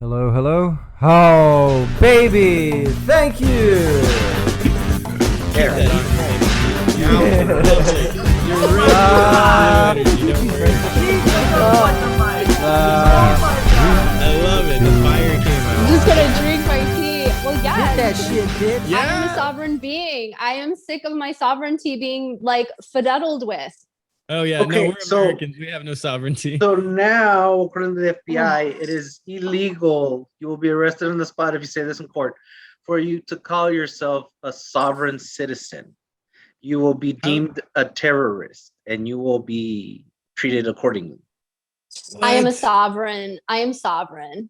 Hello, hello. Oh, baby! Thank you! There. You're I love it. The fire came out. I'm just gonna drink my tea. Well, Get that yes. shit, bitch. I am a sovereign being. I am sick of my sovereignty being like fiddled with. Oh yeah, Okay, no, we're so- Americans. We have no sovereignty. So now, according to the FBI, it is illegal. You will be arrested on the spot if you say this in court. For you to call yourself a sovereign citizen, you will be deemed a terrorist, and you will be treated accordingly. I am a What? sovereign. I am sovereign.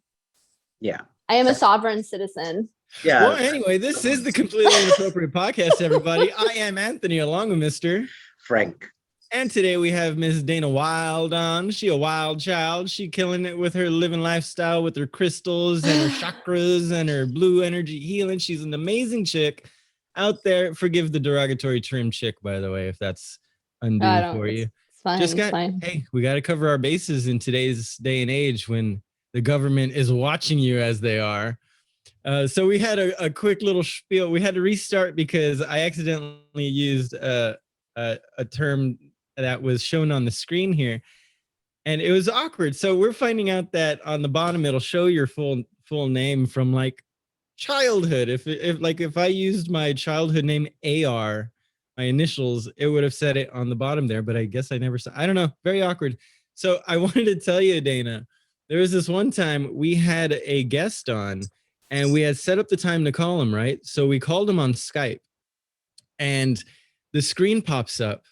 Yeah, I am a sovereign citizen. yeah. Well, anyway, this is the completely inappropriate podcast, everybody. I am Anthony, along with Mr. Frank. And today we have Miss Dana Wild on. She a wild child. She killing it with her living lifestyle, with her crystals and her chakras and her blue energy healing. She's an amazing chick out there. Forgive the derogatory term chick, by the way, if that's undue I don't. for you. It's fine. Just It's got, fine. hey, we got to cover our bases in today's day and age when the government is watching you as they are. So we had a quick little spiel. We had to restart because I accidentally used a term that was shown on the screen here, and it was awkward. So we're finding out that on the bottom it'll show your full name from like childhood. If I used my childhood name AR, my initials, it would have said it on the bottom there, but I guess I never saw. I don't know. Very awkward. So I wanted to tell you, Dana, there was this one time we had a guest on and we had set up the time to call him, right? So we called him on Skype and the screen pops up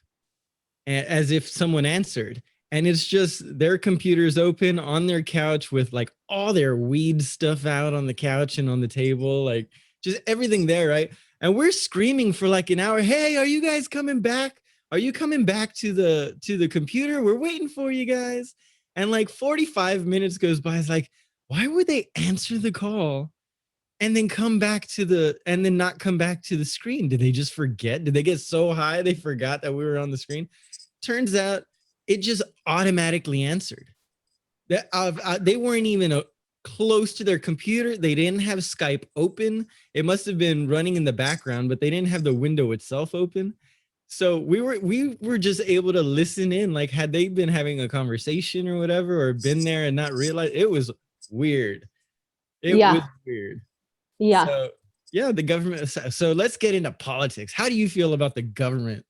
as if someone answered. And it's just their computers open on their couch with like all their weed stuff out on the couch and on the table, like just everything there, right? And we're screaming for like an hour. Hey, are you guys coming back? Are you coming back to the computer? We're waiting for you guys. And like 45 minutes goes by. It's like, why would they answer the call and then come back and then not come back to the screen? Did they just forget? Did they get so high they forgot that we were on the screen? Turns out it just automatically answered. That they weren't even close to their computer. They didn't have Skype open. It must have been running in the background, but they didn't have the window itself open. So we were just able to listen in. Like, had they been having a conversation or whatever, or been there and not realize, it was weird. It was weird. Yeah. So, yeah, the government. So let's get into politics. How do you feel about the government?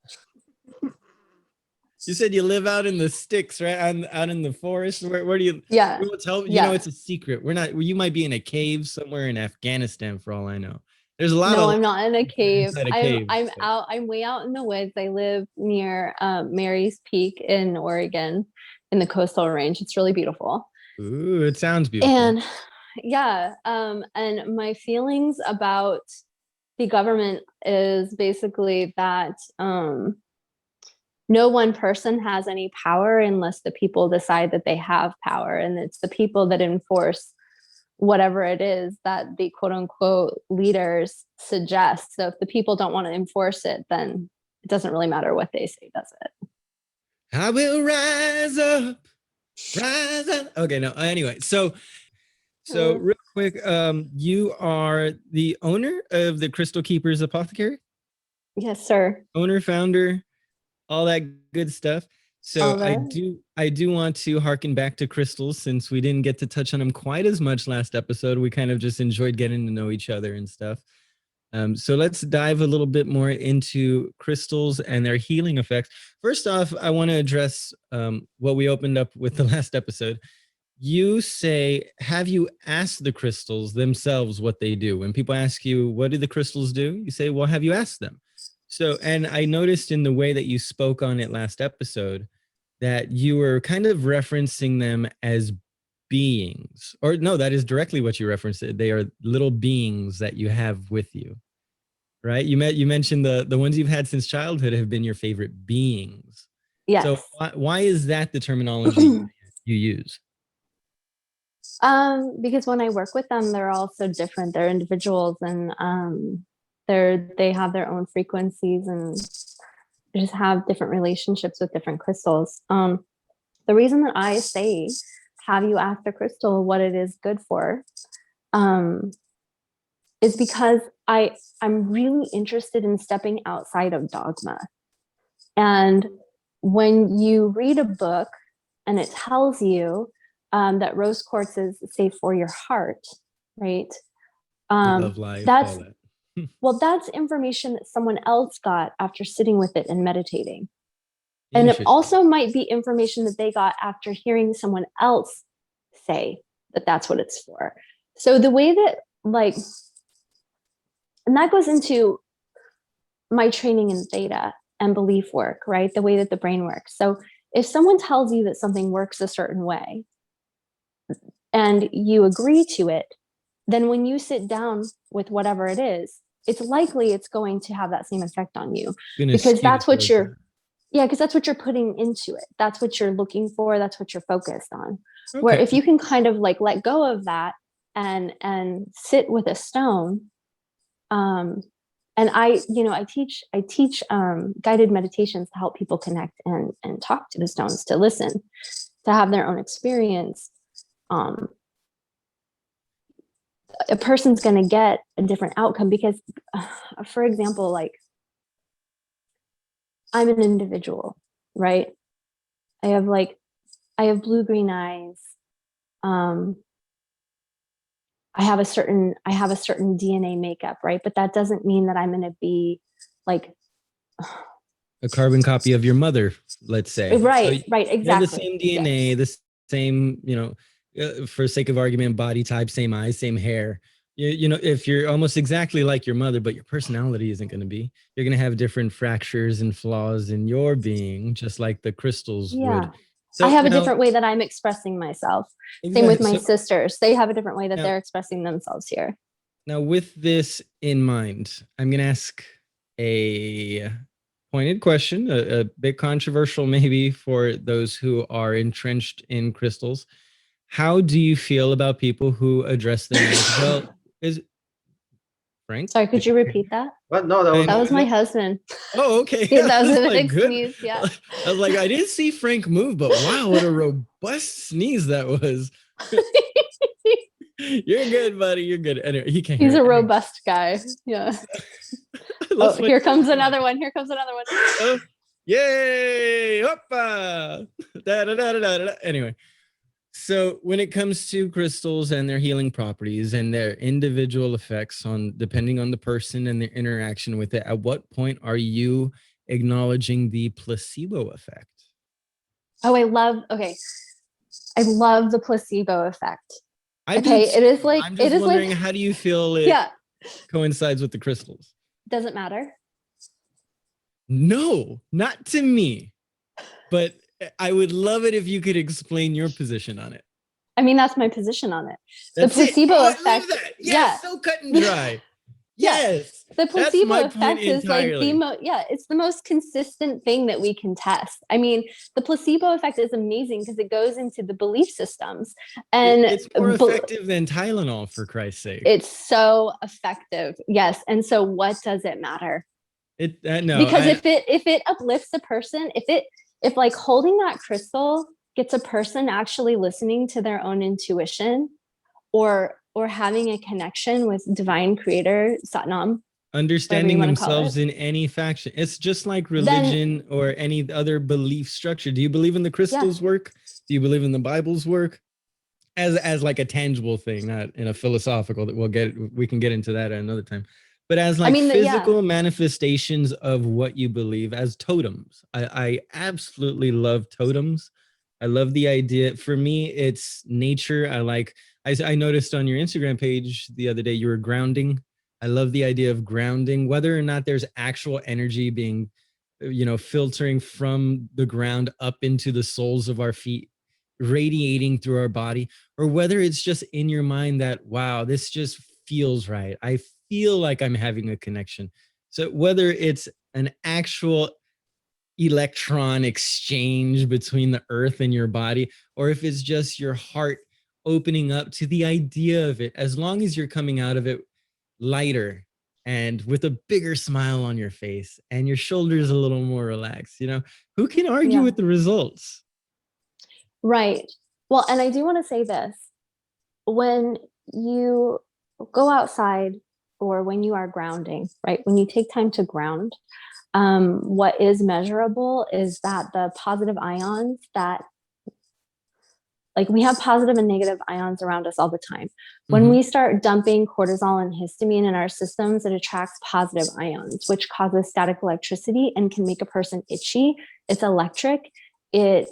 You said you live out in the sticks, right? Out in the forest. Where do you? Yeah. We will tell you know it's a secret. We're not. You might be in a cave somewhere in Afghanistan, for all I know. There's a lot of. No, I'm not in a cave. inside a cave, I'm so. out. I'm way out in the woods. I live near Mary's Peak in Oregon, in the coastal range. It's really beautiful. Ooh, it sounds beautiful. And yeah, and my feelings about the government is basically that no one person has any power unless the people decide that they have power, and it's the people that enforce whatever it is that the quote unquote leaders suggest. So if the people don't want to enforce it, then it doesn't really matter what they say, does it? I will rise up, rise up. Okay, no. Anyway, so real quick, you are the owner of the Crystal Keepers Apothecary? Yes, sir. Owner, founder, all that good stuff. So All right. I do want to harken back to crystals, since we didn't get to touch on them quite as much last episode. We kind of just enjoyed getting to know each other and stuff. So let's dive a little bit more into crystals and their healing effects. First off, I want to address what we opened up with the last episode. You say, have you asked the crystals themselves what they do? When people ask you, what do the crystals do? You say, well, have you asked them? So, and I noticed in the way that you spoke on it last episode that you were kind of referencing them as beings, or no, that is directly what you referenced. They are little beings that you have with you, right? You mentioned the ones you've had since childhood have been your favorite beings. Yes. So why is that the terminology you use? Because when I work with them, they're all so different. They're individuals, and they have their own frequencies, and they just have different relationships with different crystals. The reason that I say have you ask the crystal what it is good for, is because I'm really interested in stepping outside of dogma. And when you read a book and it tells you that rose quartz is safe for your heart, right? Love life, That's all that. well, that's information that someone else got after sitting with it and meditating. And it also might be information that they got after hearing someone else say that that's what it's for. So the way that, like, and that goes into my training in theta and belief work, right? The way that the brain works. So if someone tells you that something works a certain way and you agree to it, then when you sit down with whatever it is, it's likely it's going to have that same effect on you, because that's what you're, because that's what you're putting into it. That's what you're looking for. That's what you're focused on. Okay. Where if you can kind of like let go of that and sit with a stone, and I teach guided meditations to help people connect and talk to the stones, to listen, to have their own experience. A person's going to get a different outcome because, for example, like, I'm an individual, right? I have blue-green eyes. I have a certain DNA makeup, right? But that doesn't mean that I'm going to be like a carbon copy of your mother, let's say. Right, so right, exactly. The same DNA, yes. The same, for sake of argument, body type, same eyes, same hair. If you're almost exactly like your mother, but your personality isn't going to be, you're going to have different fractures and flaws in your being, just like the crystals would. So I have a different way that I'm expressing myself. Exactly. Same with my sisters. They have a different way that they're expressing themselves here. Now, with this in mind, I'm going to ask a pointed question, a bit controversial maybe for those who are entrenched in crystals. How do you feel about people who address them as well? Is Frank? Sorry, could you repeat that? What? No, that was my husband. Oh, okay. That was a big sneeze. Yeah. I was like, I didn't see Frank move, but wow, what a robust sneeze that was. You're good, buddy. You're good. Anyway, he can't. He's a robust guy. Yeah. Oh, here comes another one. Here comes another one. Yay! Hoppa! Da, da, da, da, da, da. Anyway. So when it comes to crystals and their healing properties and their individual effects depending on the person and their interaction with it, at what point are you acknowledging the placebo effect? Oh, I love the placebo effect. It is like, I'm just wondering, how do you feel it coincides with the crystals? Doesn't matter. No, not to me, but I would love it if you could explain your position on it. I mean, that's my position on it. The placebo effect. I love that. Yeah, so cut and dry. Yes. The placebo effect is like it's the most consistent thing that we can test. I mean, the placebo effect is amazing because it goes into the belief systems, and it's more effective than Tylenol, for Christ's sake. It's so effective. Yes. And so what does it matter? No, because if it uplifts a person, if like holding that crystal gets a person actually listening to their own intuition or having a connection with divine creator, Satnam, understanding themselves in any faction. It's just like religion or any other belief structure. Do you believe in the crystals work? Do you believe in the Bible's work? As like a tangible thing, not in a philosophical that we can get into that at another time. But as like physical manifestations of what you believe, as totems. I absolutely love totems. I love the idea. For me, it's nature. I noticed on your Instagram page the other day, you were grounding. I love the idea of grounding, whether or not there's actual energy being, filtering from the ground up into the soles of our feet, radiating through our body, or whether it's just in your mind that, wow, this just feels right. I feel like I'm having a connection. So whether it's an actual electron exchange between the earth and your body, or if it's just your heart opening up to the idea of it, as long as you're coming out of it lighter and with a bigger smile on your face and your shoulders a little more relaxed, who can argue with the results? Right. Well, and I do want to say this. When you go outside or when you are grounding, right? When you take time to ground, what is measurable is that the positive ions that, like, we have positive and negative ions around us all the time. When we start dumping cortisol and histamine in our systems, it attracts positive ions, which causes static electricity and can make a person itchy. It's electric. It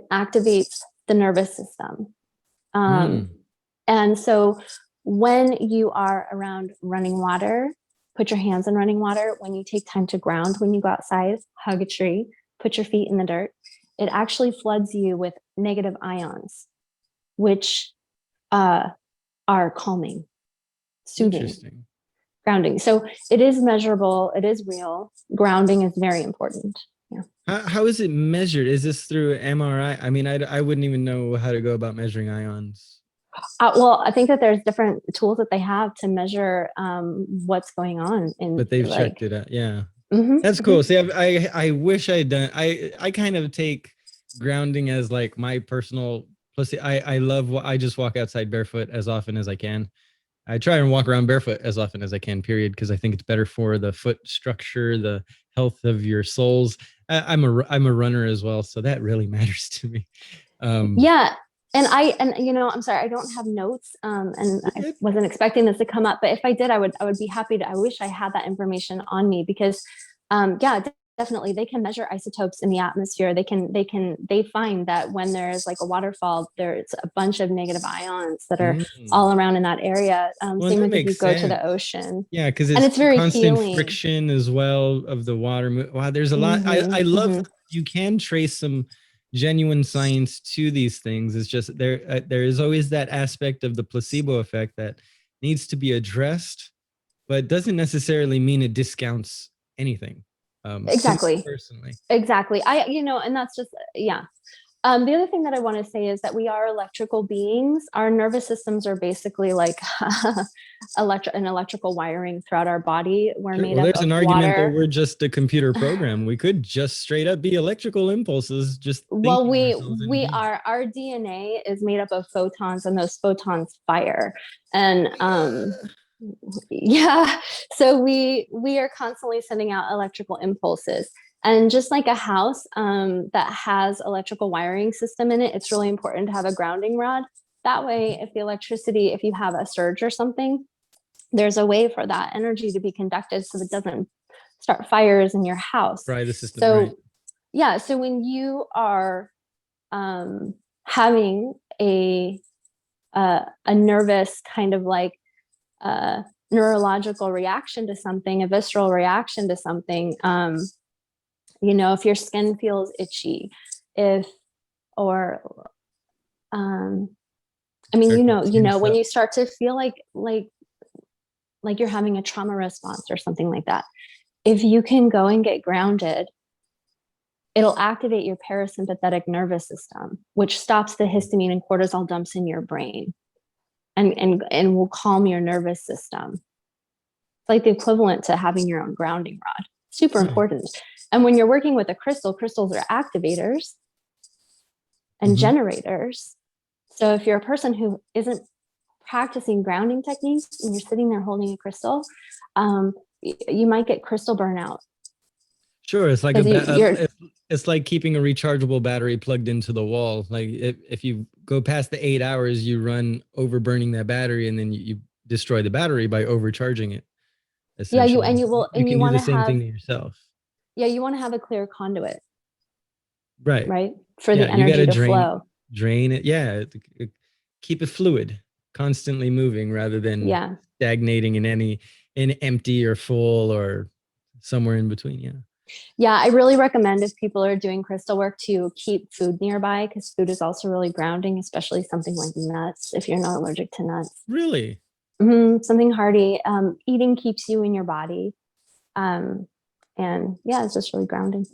activates the nervous system. And so when you are around running water, put your hands in running water. When you take time to ground, when you go outside, hug a tree, put your feet in the dirt, it actually floods you with negative ions, which are calming, soothing, grounding. So it is measurable. It is real. Grounding is very important. Yeah. How is it measured? Is this through MRI? I mean, I wouldn't even know how to go about measuring ions. Well, I think that there's different tools that they have to measure what's going on. But they've checked it out. Yeah. That's cool. See, I wish I'd done, I kind of take grounding as like my personal, plus I love, I just walk outside barefoot as often as I can. I try and walk around barefoot as often as I can, period, because I think it's better for the foot structure, the health of your soles. I'm a runner as well, so that really matters to me. Yeah. And I'm sorry, I don't have notes, and I wasn't expecting this to come up, but if I did, I would be happy to. I wish I had that information on me because, definitely, they can measure isotopes in the atmosphere. They find that when there's like a waterfall, there's a bunch of negative ions that are all around in that area. Well, same that with if you makes go to sense. the ocean. Yeah, because it's very constant healing. friction as well of the water. Wow, there's a lot. I love that you can trace some genuine science to these things. It's just there is always that aspect of the placebo effect that needs to be addressed, but doesn't necessarily mean it discounts anything. Exactly. Personally. Exactly. And that's just, yeah. The other thing that I want to say is that we are electrical beings. Our nervous systems are basically like an electrical wiring throughout our body. We're made up there's of an argument water. that we're just a computer program. We could just straight up be electrical impulses. Just well, our DNA is made up of photons, and those photons fire. And yeah, so we are constantly sending out electrical impulses. And just like a house that has electrical wiring system in it, it's really important to have a grounding rod. That way, if you have a surge or something, there's a way for that energy to be conducted so it doesn't start fires in your house. Right, the system. So, right. Yeah, so when you are having a nervous kind of like neurological reaction to something, a visceral reaction to something, if your skin feels itchy, when you start to feel like you're having a trauma response or something like that, if you can go and get grounded, it'll activate your parasympathetic nervous system, which stops the histamine and cortisol dumps in your brain and will calm your nervous system. It's like the equivalent to having your own grounding rod. Super important. And when you're working with a crystal, crystals are activators and generators. So if you're a person who isn't practicing grounding techniques and you're sitting there holding a crystal, you might get crystal burnout. Sure, it's like it's like keeping a rechargeable battery plugged into the wall. Like if you go past the 8 hours, you run over burning that battery, and then you destroy the battery by overcharging it. Yeah, you can do the same thing to yourself. Yeah, you want to have a clear conduit. Right. For the energy to flow. Drain it. Yeah. Keep it fluid, constantly moving rather than stagnating in empty or full or somewhere in between. Yeah. Yeah, I really recommend if people are doing crystal work to keep food nearby, because food is also really grounding, especially something like nuts, if you're not allergic to nuts. Really? Something hearty. Eating keeps you in your body. And yeah, it's just really grounding.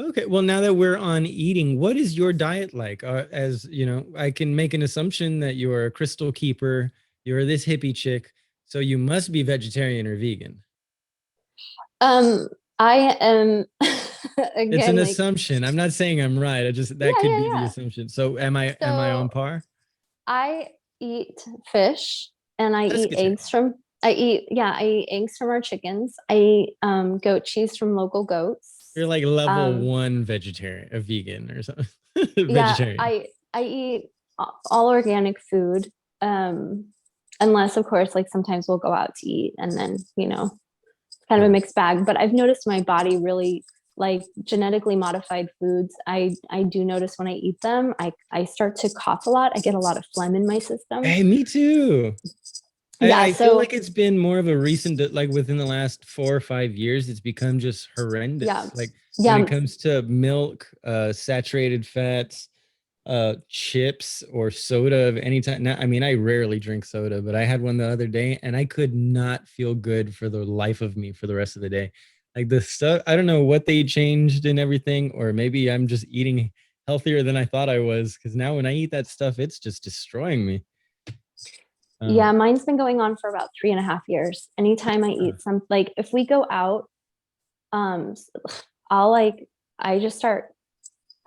Okay. Well, now that we're on eating, what is your diet like? As you know, I can make an assumption that you are a crystal keeper. You're this hippie chick, so you must be vegetarian or vegan. I am It's again, an like, assumption. I'm not saying I'm right. I just, that yeah, could yeah, be the yeah. assumption. So am I on So par? I eat fish and That's good to know. I eat eggs from our chickens. I eat goat cheese from local goats. You're like level Um, 1 vegetarian, a vegan or something. yeah, Vegetarian. I eat all organic food. Um, unless of course, like sometimes we'll go out to eat and then, kind of a Yeah. mixed bag. But I've noticed my body really like genetically modified foods. I do notice when I eat them, I start to cough a lot. I get a lot of phlegm in my system. Hey, me too. Yeah, I feel so like it's been more of a recent, like within the last 4 or 5 years, it's become just yeah, horrendous. Like when it yeah, comes to milk, saturated fats, chips or soda of any type. Now, I mean, I rarely drink soda, but I had one the other day and I could not feel good for the life of me for the rest of the day. Like the stuff, I don't know what they changed and everything, or maybe I'm just eating healthier than I thought I was. Because now when I eat that stuff, it's just destroying me. yeah. Mine's been going on for about 3.5 years. Anytime I eat some, like if we go out, um, I'll like I just start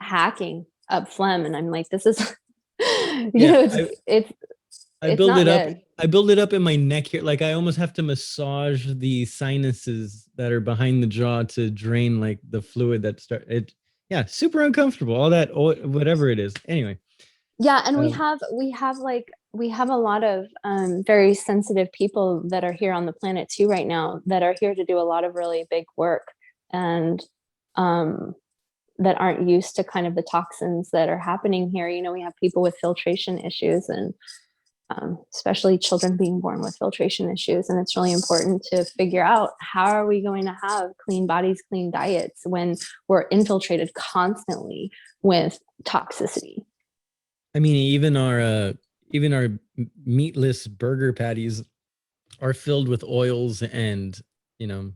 hacking up phlegm, and I'm like, this is, Yeah, it's I it's build not it up. good. I build it up in my neck here. Like I almost have to massage the sinuses that are behind the jaw to drain like the fluid that start it. Yeah, super uncomfortable. All that, whatever it is. Anyway, Yeah, and we um, have we have like we have a lot of very sensitive people that are here on the planet too right now that are here to do a lot of really big work and um, that aren't used to kind of the toxins that are happening here. We have people with filtration issues and especially children being born with filtration issues, and it's really important to figure out how are we going to have clean bodies, clean diets when we're infiltrated constantly with toxicity. I mean, even our meatless burger patties are filled with oils and you know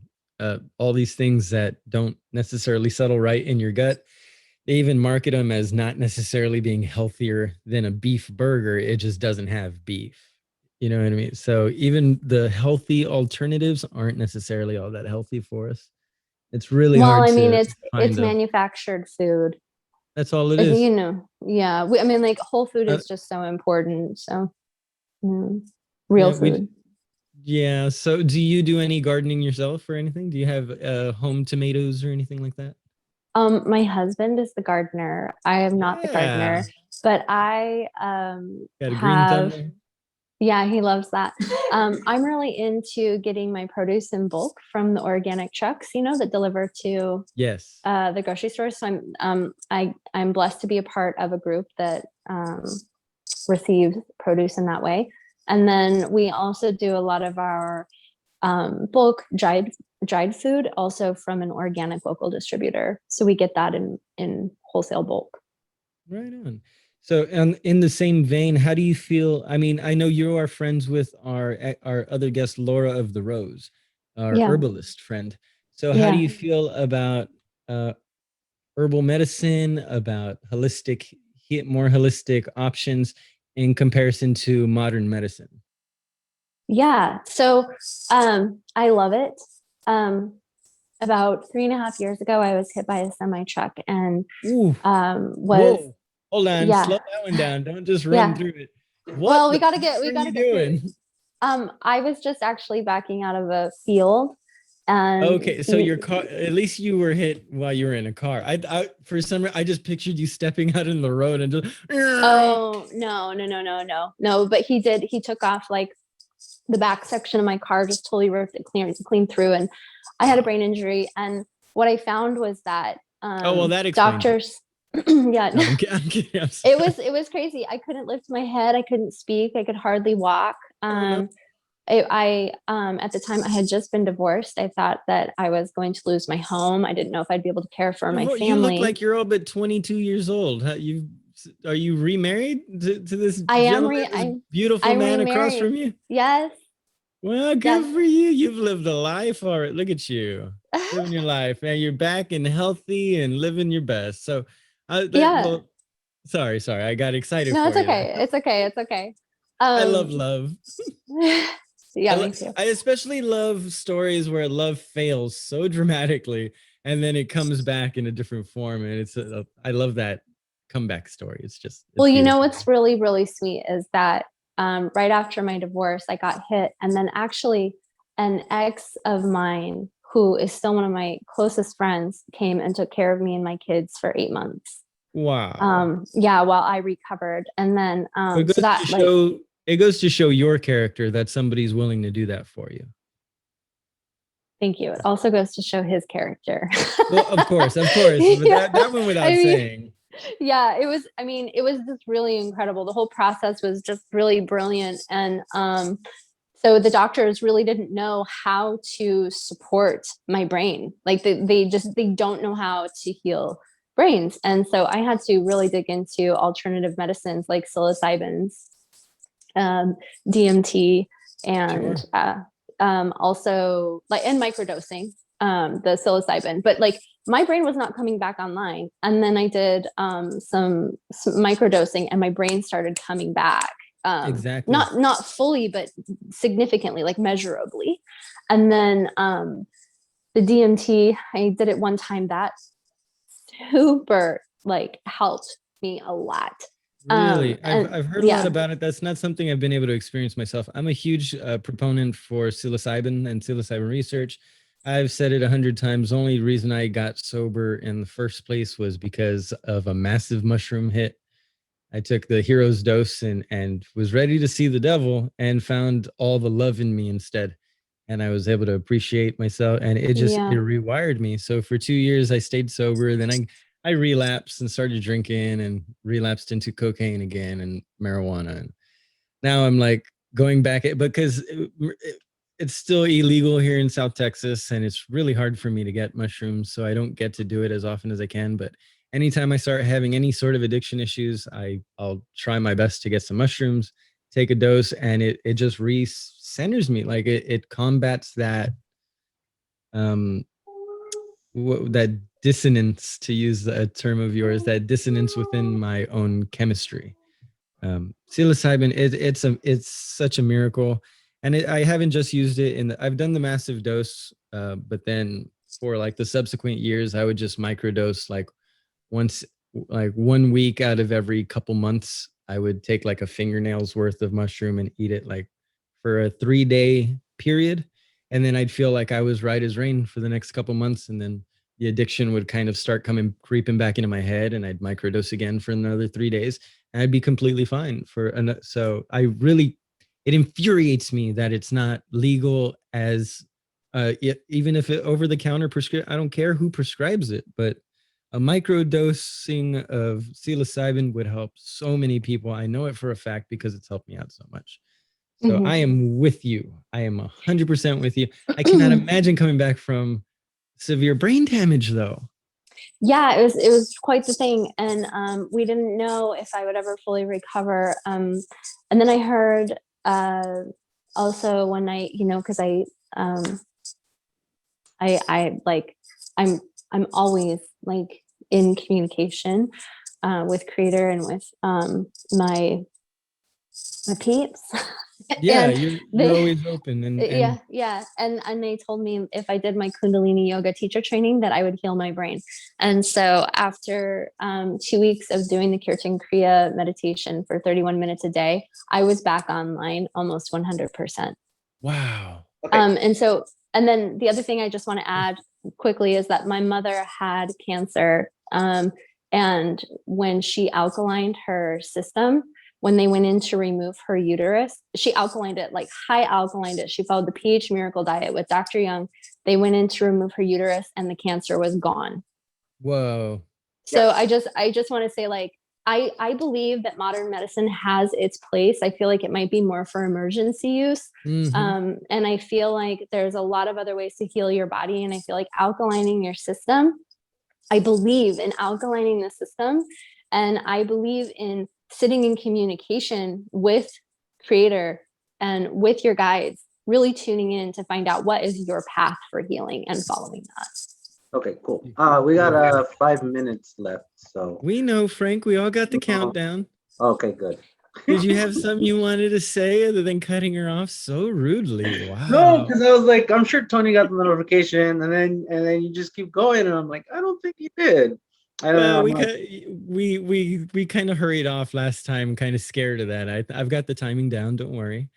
all these things that don't necessarily settle right in your gut. They even market them as not necessarily being healthier than a beef burger. It just doesn't have beef. You know what I mean? So even the healthy alternatives aren't necessarily all that healthy for us. It's really Well, hard I mean, to it's find a. manufactured food. That's all it is. Yeah. I mean, like whole food Uh, is just so important. So, real yeah, we. food. Yeah. So, do you do any gardening yourself or anything? Do you have home tomatoes or anything like that? My husband is the gardener. I am not the Yeah. gardener, but I Got a green thumb have. there. Yeah, he loves that. I'm really into getting my produce in bulk from the organic trucks, that deliver to Yes. the grocery store. So I'm blessed to be a part of a group that receives produce in that way. And then we also do a lot of our bulk dried food also from an organic local distributor. So we get that in wholesale bulk. Right on. So, in the same vein, how do you feel? I mean, I know you are friends with our other guest, Laura of the Rose, our Yeah, herbalist friend. So, how do yeah. you feel about uh, herbal medicine, about more holistic options in comparison to modern medicine? Yeah. So I love it. Um, about 3.5 years ago, I was hit by a semi truck and Ooh, was, whoa! Hold on, yeah, slow that one down. Don't just run yeah. through it. What Well, the fuck we are gotta you get through it. doing? I was just actually backing out of a field and Okay, so your car, at least you were hit while you were in a car. For some reason, I just pictured you stepping out in the road and just. oh, no, no, no, no, no, no. But he took off like the back section of my car, just totally ripped it clean through. And I had a brain injury. And what I found was that Oh, well, that explains it. doctors, yeah, No, I'm kidding. I'm kidding. I'm it was crazy. I couldn't lift my head. I couldn't speak. I could hardly walk. Oh, no. At the time I had just been divorced. I thought that I was going to lose my home. I didn't know if I'd be able to care for my You look family. like you're all but 22 years old. Are you remarried to this I am gentleman, this beautiful I'm man across from remarried. you? Yes. Well, Yes. good for you. You've lived a life. All right, look at you living your life, man. You're back and healthy and living your best. So, Yeah. well, sorry, I got excited No, for it's you there. okay. It's okay. It's okay. I love Um, love. yeah, me too. I especially love stories where love fails so dramatically and then it comes back in a different form, and I love that comeback story. It's Well, you know beautiful. what's really, really sweet is that right after my divorce, I got hit. And then actually, an ex of mine, who is still one of my closest friends, came and took care of me and my kids for 8 months. Wow. Yeah, while I recovered. And then, It so goes to that, like, show it goes to show your character that somebody's willing to do that for you. thank you. It also goes to show his character. Well, of course, but Yeah. that went without I mean, saying. yeah, it was, I mean, it was just really incredible. The whole process was just really brilliant. And so the doctors really didn't know how to support my brain. Like they don't know how to heal brains. And so I had to really dig into alternative medicines like psilocybins, DMT, and Sure. also like, and microdosing, the psilocybin. But like my brain was not coming back online. And then I did some microdosing, and my brain started coming back. Exactly. Not fully, but significantly, like measurably. And then the DMT, I did it one time. That super like helped me a lot. Really, And I've heard a lot yeah, about it. That's not something I've been able to experience myself. I'm a huge proponent for psilocybin and psilocybin research. I've said it 100 times. The only reason I got sober in the first place was because of a massive mushroom hit. I took the hero's dose and was ready to see the devil, and found all the love in me instead. And I was able to appreciate myself, and it yeah, rewired me. So for 2 years I stayed sober. Then I relapsed and started drinking, and relapsed into cocaine again and marijuana. And now I'm like going back because it's still illegal here in South Texas, and it's really hard for me to get mushrooms, so I don't get to do it as often as I can. But anytime I start having any sort of addiction issues, I'll try my best to get some mushrooms, take a dose, and it just re-centers me. Like it combats that um that dissonance, to use a term of yours, that dissonance within my own chemistry. Psilocybin, it's such a miracle. And I haven't just used it I've done the massive dose, but then for like the subsequent years I would just microdose, like once, like 1 week out of every couple months. I would take like a fingernail's worth of mushroom and eat it like for a 3-day period, and then I'd feel like I was right as rain for the next couple months. And then the addiction would kind of start creeping back into my head, and I'd microdose again for another 3 days, and I'd be completely fine so I really, it infuriates me that it's not legal as even if it over the counter prescription. I don't care who prescribes it, but a micro dosing of psilocybin would help so many people. I know it for a fact because it's helped me out so much. So I mhm. am with you. I am 100% with you. I cannot imagine coming back from severe brain damage, though. Yeah, it was quite the thing. And we didn't know if I would ever fully recover. And then I heard also one night, you know, because um I like I'm always like in communication with creator and with my peeps. Yeah, And you're they, always open, and yeah, and they told me if I did my Kundalini yoga teacher training that I would heal my brain. And so after 2 weeks of doing the Kirtan Kriya meditation for 31 minutes a day, I was back online almost 100%. wow. Okay. And so, and then the other thing I just want to add quickly is that my mother had cancer. And when she alkalined her system, when they went in to remove her uterus, she alkalined it, like high alkalined it. She followed the pH miracle diet with Dr. Young. They went in to remove her uterus, and the cancer was gone. Whoa. So Yeah. I just want to say, like, I believe that modern medicine has its place. I feel like it might be more for emergency use. Mm-hmm. And I feel like there's a lot of other ways to heal your body. And I feel like alkalining your system, I believe in alkalining the system. And I believe in sitting in communication with creator and with your guides, really tuning in to find out what is your path for healing and following that. Okay, cool. We got 5 minutes left, so We know, Frank. We all got the countdown. okay, good. Did you have something you wanted to say other than cutting her off so rudely? Wow. No, because I was like, I'm sure Tony got the notification, and then you just keep going, and I'm like, I don't think he did. I don't Well, know. we kind of hurried off last time, kind of scared of that. I've got the timing down. Don't worry.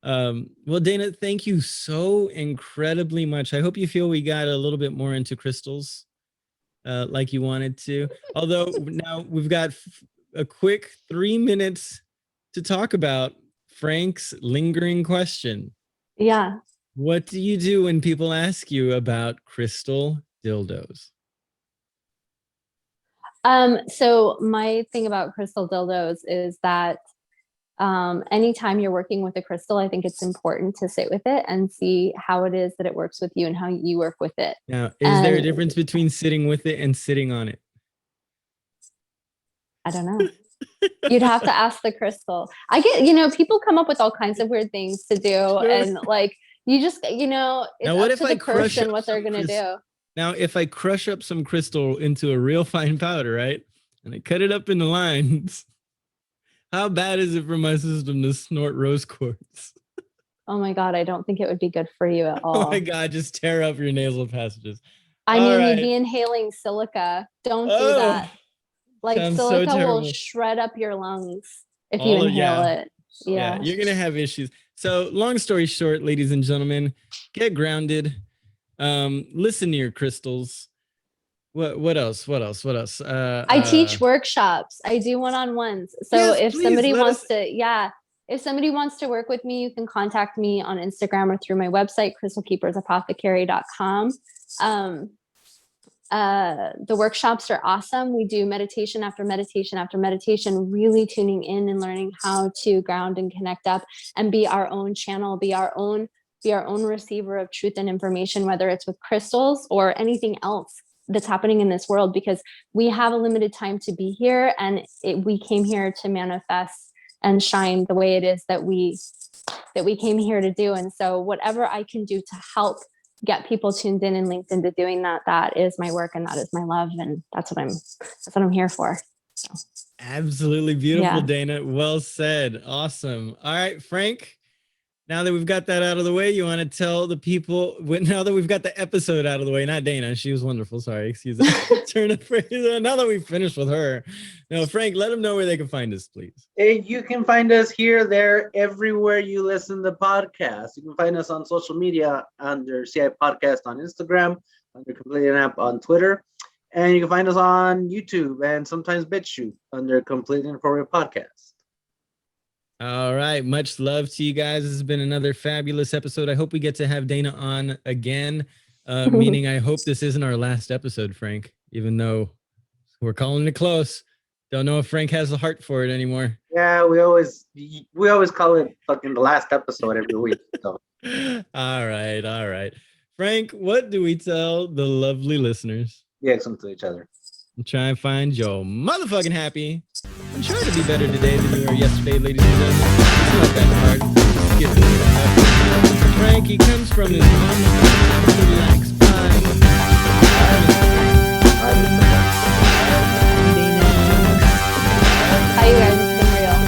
Well, Dana, thank you so incredibly much. I hope you feel we got a little bit more into crystals, like you wanted to. Although now we've got a quick 3 minutes to talk about Frank's lingering question. Yeah. What do you do when people ask you about crystal dildos? So my thing about crystal dildos is that anytime you're working with a crystal, I think it's important to sit with it and see how it is that it works with you and how you work with it. Now, is there a difference between sitting with it and sitting on it? I don't know. You'd have to ask the crystal. I get, people come up with all kinds of weird things to do. And like, you just, it's now, up to the person what they're going to do. Now, if I crush up some crystal into a real fine powder, right? And I cut it up into lines, how bad is it for my system to snort rose quartz? Oh my God, I don't think it would be good for you at all. Oh my God, just tear up your nasal passages. I mean, you'd be inhaling silica. Don't do that. Like silica will shred up your lungs if you inhale it. Yeah, you're gonna have issues. So long story short, ladies and gentlemen, get grounded. Listen to your crystals. What else? I teach workshops. I do one-on-ones. So if somebody wants to work with me, you can contact me on Instagram or through my website, crystalkeepersapothecary.com. The workshops are awesome. We do meditation after meditation after meditation, really tuning in and learning how to ground and connect up and be our own channel, be our own receiver of truth and information, whether it's with crystals or anything else that's happening in this world, because we have a limited time to be here, and we came here to manifest and shine the way it is that we came here to do. And so whatever I can do to help get people tuned in and linked into doing that, that is my work and that is my love, and that's what I'm here for. So. Absolutely beautiful, Dana. Well said. Awesome. All right, Frank, now that we've got that out of the way, you want to tell the people, now that we've got the episode out of the way, not Dana, she was wonderful. Sorry, excuse me. Turn of phrase. Now that we've finished with her. No, Frank, let them know where they can find us, please. You can find us here, there, everywhere you listen to podcasts. You can find us on social media under CI Podcast on Instagram, under Completely App on Twitter, and you can find us on YouTube and sometimes BitChute under Completely Inappropriate Podcast. All right. Much love to you guys. This has been another fabulous episode. I hope we get to have Dana on again, meaning I hope this isn't our last episode, Frank, even though we're calling it close. Don't know if Frank has the heart for it anymore. Yeah, we always call it fucking the last episode every week. So. All right. Frank, what do we tell the lovely listeners? Be excellent to each other. And try and find your motherfucking happy. And try to be better today than you were yesterday, ladies and gentlemen. It's not that hard. Skip it. Frank, he comes from his mom. Relax. Bye. Bye, you guys. It's been real.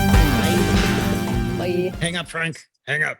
Bye. Hang up, Frank. Hang up.